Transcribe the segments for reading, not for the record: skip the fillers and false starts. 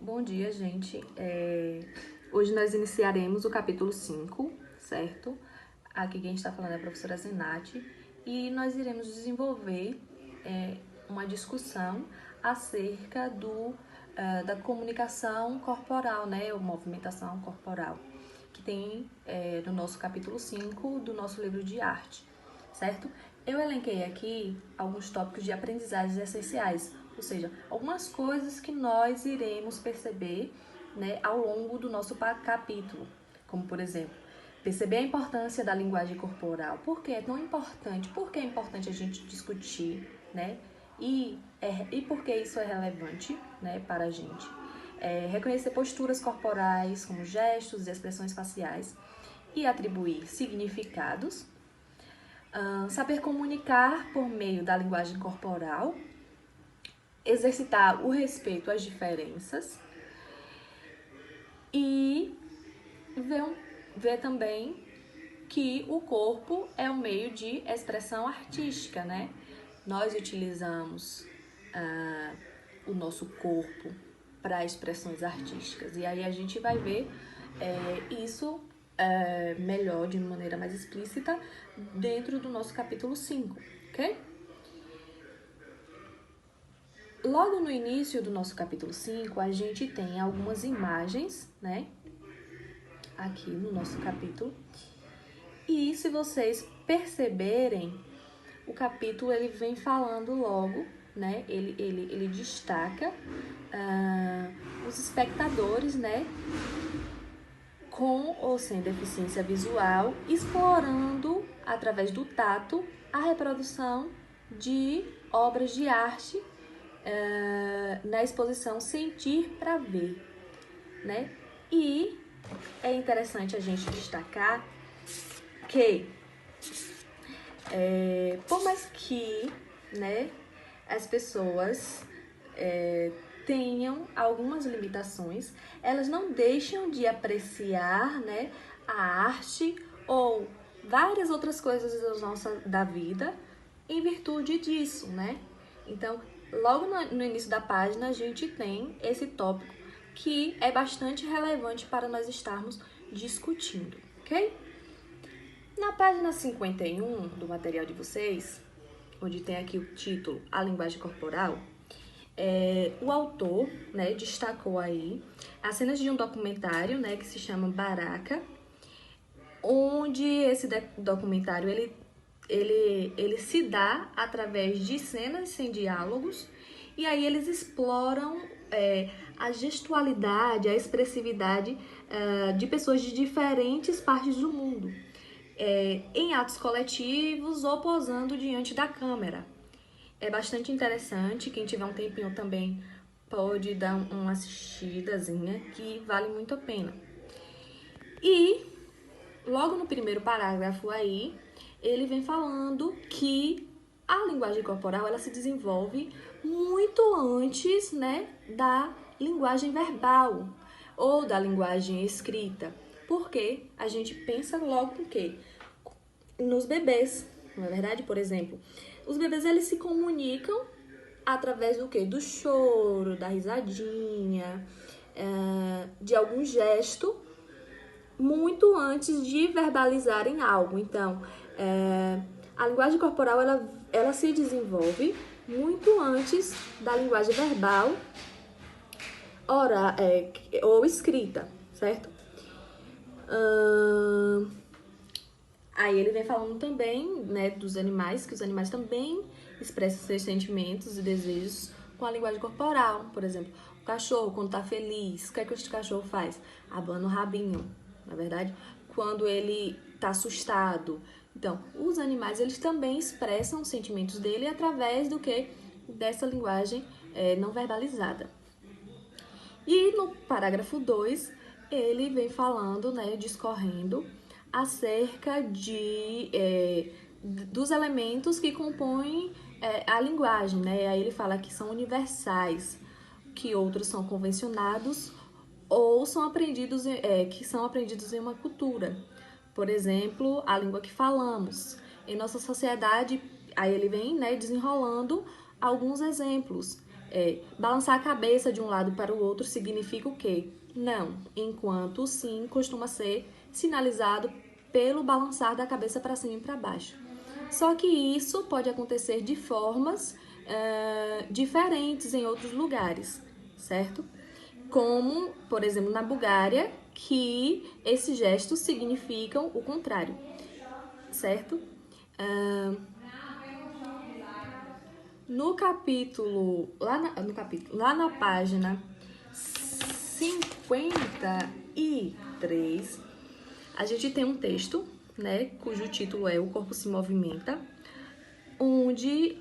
Bom dia, gente. Hoje nós iniciaremos o capítulo 5, certo? Aqui quem está falando é a professora Zenati e nós iremos desenvolver uma discussão acerca da comunicação corporal, né? Ou movimentação corporal, que tem no nosso capítulo 5 do nosso livro de arte, certo? Eu elenquei aqui alguns tópicos de aprendizagens essenciais, ou seja, algumas coisas que nós iremos perceber, né, ao longo do nosso capítulo, como por exemplo, perceber a importância da linguagem corporal. Por que é tão importante? Por que é importante a gente discutir, né? E por que isso é relevante, né, para a gente? Reconhecer posturas corporais, como gestos e expressões faciais, e atribuir significados. Saber comunicar por meio da linguagem corporal, exercitar o respeito às diferenças e ver também que o corpo é um meio de expressão artística, né? Nós utilizamos o nosso corpo para expressões artísticas e aí a gente vai ver isso melhor, de maneira mais explícita, dentro do nosso capítulo 5, ok? Logo no início do nosso capítulo 5, a gente tem algumas imagens, né? Aqui no nosso capítulo. E se vocês perceberem, o capítulo ele vem falando logo, né? Ele destaca os espectadores, né? Com ou sem deficiência visual, explorando, através do tato, a reprodução de obras de arte na exposição Sentir para Ver, né? E é interessante a gente destacar que, por mais que, né, as pessoas tenham algumas limitações, elas não deixam de apreciar, né, a arte ou várias outras coisas da vida em virtude disso, né? Então, logo no início da página, a gente tem esse tópico que é bastante relevante para nós estarmos discutindo, ok? Na página 51 do material de vocês, onde tem aqui o título A Linguagem Corporal, o autor, né, destacou aí as cenas de um documentário, né, que se chama Baraka, onde esse documentário ele se dá através de cenas sem diálogos, e aí eles exploram a gestualidade, a expressividade de pessoas de diferentes partes do mundo, em atos coletivos ou posando diante da câmera. É bastante interessante, quem tiver um tempinho também pode dar uma assistidazinha, que vale muito a pena. E logo no primeiro parágrafo aí, ele vem falando que a linguagem corporal ela se desenvolve muito antes, né, da linguagem verbal ou da linguagem escrita. Porque a gente pensa logo no quê? Nos bebês, não é verdade? Por exemplo, os bebês eles se comunicam através do quê? Do choro, da risadinha, de algum gesto, muito antes de verbalizarem algo. Então, a linguagem corporal ela se desenvolve muito antes da linguagem verbal ou escrita, certo? Aí ele vem falando também, né, dos animais, que os animais também expressam seus sentimentos e desejos com a linguagem corporal. Por exemplo, o cachorro, quando tá feliz, o que é que o cachorro faz? Abana o rabinho, na verdade, quando ele tá assustado. Então, os animais, eles também expressam os sentimentos dele através do que? Dessa linguagem não verbalizada. E no parágrafo 2, ele vem falando, né, discorrendo acerca dos elementos que compõem a linguagem, né? Aí ele fala que são universais, que outros são convencionados ou são aprendidos, que são aprendidos em uma cultura. Por exemplo, a língua que falamos. Em nossa sociedade, aí ele vem, né, desenrolando alguns exemplos. Balançar a cabeça de um lado para o outro significa o quê? Não, enquanto o sim costuma ser sinalizado pelo balançar da cabeça para cima e para baixo. Só que isso pode acontecer de formas diferentes em outros lugares, certo? Como, por exemplo, na Bulgária, que esses gestos significam o contrário, certo? No capítulo, lá na página 53, a gente tem um texto, né, cujo título é O Corpo se Movimenta, onde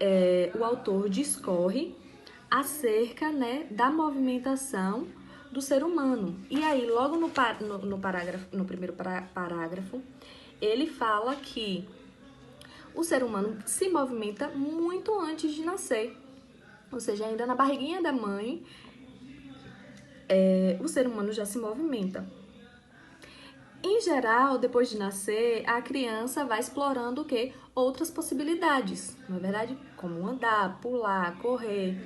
o autor discorre acerca, né, da movimentação do ser humano. E aí, logo no primeiro parágrafo, ele fala que o ser humano se movimenta muito antes de nascer. Ou seja, ainda na barriguinha da mãe, o ser humano já se movimenta. Em geral, depois de nascer, a criança vai explorando o quê? Outras possibilidades, não é verdade? Como andar, pular, correr,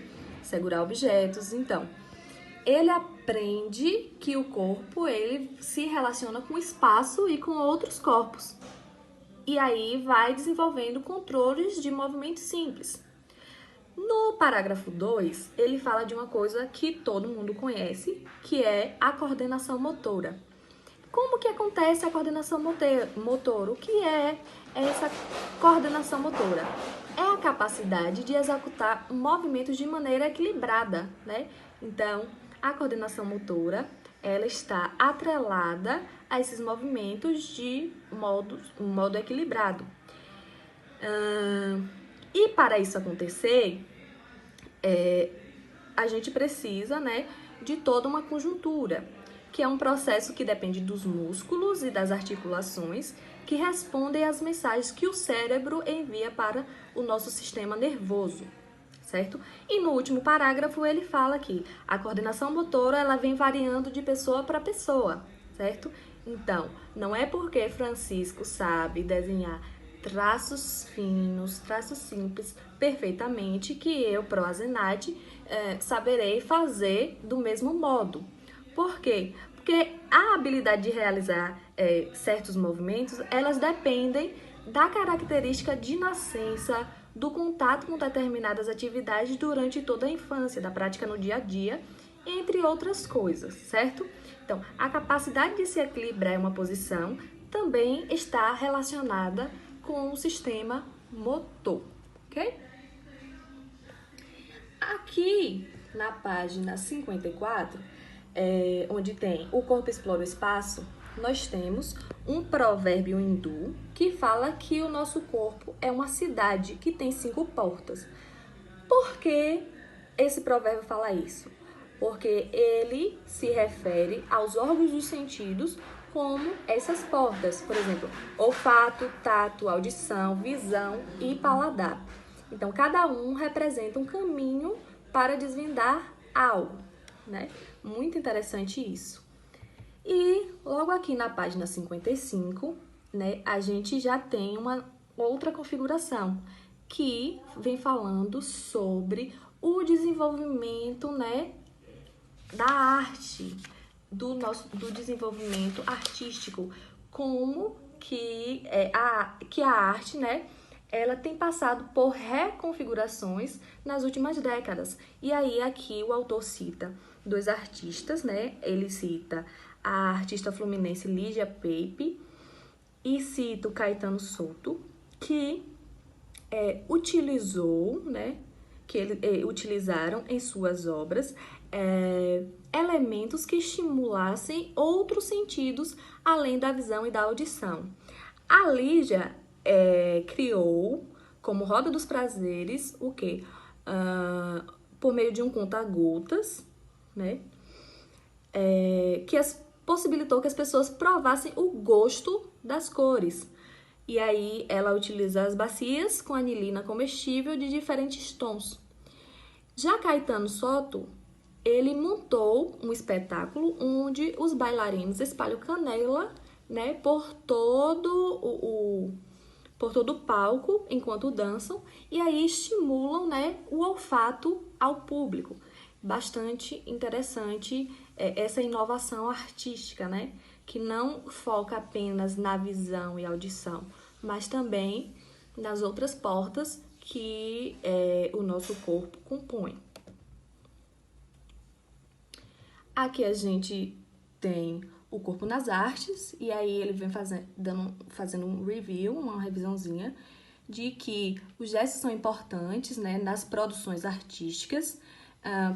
segurar objetos. Então, ele aprende que o corpo ele se relaciona com o espaço e com outros corpos. E aí vai desenvolvendo controles de movimentos simples. No parágrafo 2, ele fala de uma coisa que todo mundo conhece, que é a coordenação motora. Como que acontece a coordenação motora? O que é essa coordenação motora? É a capacidade de executar movimentos de maneira equilibrada, né? Então, a coordenação motora, ela está atrelada a esses movimentos de modo equilibrado. E para isso acontecer, a gente precisa, né, de toda uma conjuntura, que é um processo que depende dos músculos e das articulações que respondem às mensagens que o cérebro envia para o nosso sistema nervoso, certo? E no último parágrafo ele fala que a coordenação motora ela vem variando de pessoa para pessoa, certo? Então, não é porque Francisco sabe desenhar traços finos, traços simples perfeitamente que eu, Proazenate, saberei fazer do mesmo modo. Por quê? Porque a habilidade de realizar certos movimentos, elas dependem da característica de nascença, do contato com determinadas atividades durante toda a infância, da prática no dia a dia, entre outras coisas, certo? Então, a capacidade de se equilibrar em uma posição também está relacionada com o sistema motor, ok? Aqui, na página 54, onde tem o corpo explora o espaço, nós temos um provérbio hindu que fala que o nosso corpo é uma cidade que tem 5 portas. Por que esse provérbio fala isso? Porque ele se refere aos órgãos dos sentidos como essas portas, por exemplo, olfato, tato, audição, visão e paladar. Então, cada um representa um caminho para desvendar algo, né? Muito interessante isso. E logo aqui na página 55, né, a gente já tem uma outra configuração que vem falando sobre o desenvolvimento, né, da arte, do desenvolvimento artístico, como que a arte, né, ela tem passado por reconfigurações nas últimas décadas. E aí aqui o autor cita 2 artistas, né? Ele cita a artista fluminense Lígia Peipe e cita o Caetano Souto, que utilizou, né? Utilizaram em suas obras elementos que estimulassem outros sentidos além da visão e da audição. A Lígia criou como roda dos prazeres o quê? Por meio de um conta-gotas, né? Que possibilitou que as pessoas provassem o gosto das cores. E aí ela utiliza as bacias com anilina comestível de diferentes tons. Já Caetano Souto, ele montou um espetáculo onde os bailarinos espalham canela, né, por todo por todo o palco enquanto dançam e aí estimulam, né, o olfato ao público. Bastante interessante essa inovação artística, né, que não foca apenas na visão e audição, mas também nas outras portas que o nosso corpo compõe. Aqui a gente tem o corpo nas artes, e aí ele vem fazendo um review, uma revisãozinha, de que os gestos são importantes, né, nas produções artísticas,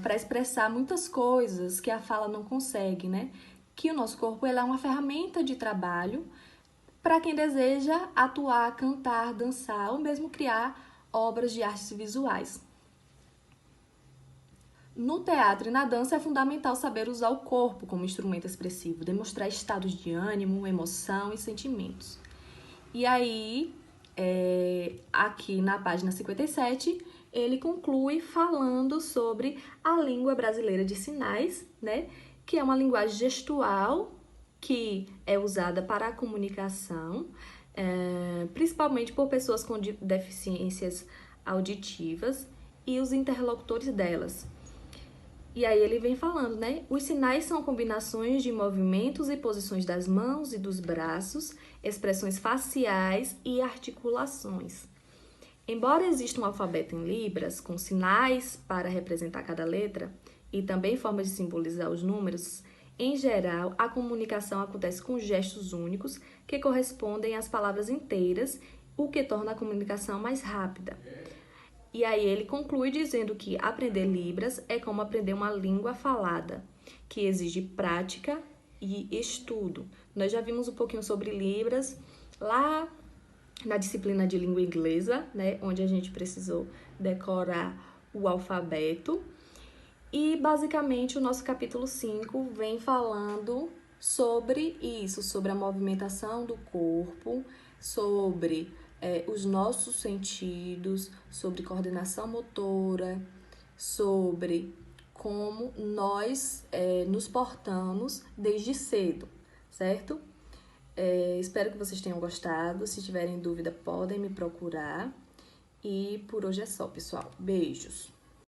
para expressar muitas coisas que a fala não consegue, né? Que o nosso corpo ele é uma ferramenta de trabalho para quem deseja atuar, cantar, dançar ou mesmo criar obras de artes visuais. No teatro e na dança é fundamental saber usar o corpo como instrumento expressivo, demonstrar estados de ânimo, emoção e sentimentos. E aí, aqui na página 57, ele conclui falando sobre a língua brasileira de sinais, né? Que é uma linguagem gestual que é usada para a comunicação, principalmente por pessoas com deficiências auditivas e os interlocutores delas. E aí ele vem falando, né? Os sinais são combinações de movimentos e posições das mãos e dos braços, expressões faciais e articulações. Embora exista um alfabeto em libras, com sinais para representar cada letra e também formas de simbolizar os números, em geral, a comunicação acontece com gestos únicos que correspondem às palavras inteiras, o que torna a comunicação mais rápida. E aí ele conclui dizendo que aprender Libras é como aprender uma língua falada, que exige prática e estudo. Nós já vimos um pouquinho sobre Libras lá na disciplina de língua inglesa, né, onde a gente precisou decorar o alfabeto. E basicamente o nosso capítulo 5 vem falando sobre isso, sobre a movimentação do corpo, sobre os nossos sentidos, sobre coordenação motora, sobre como nós nos portamos desde cedo, certo? Espero que vocês tenham gostado. Se tiverem dúvida, podem me procurar. E por hoje é só, pessoal. Beijos!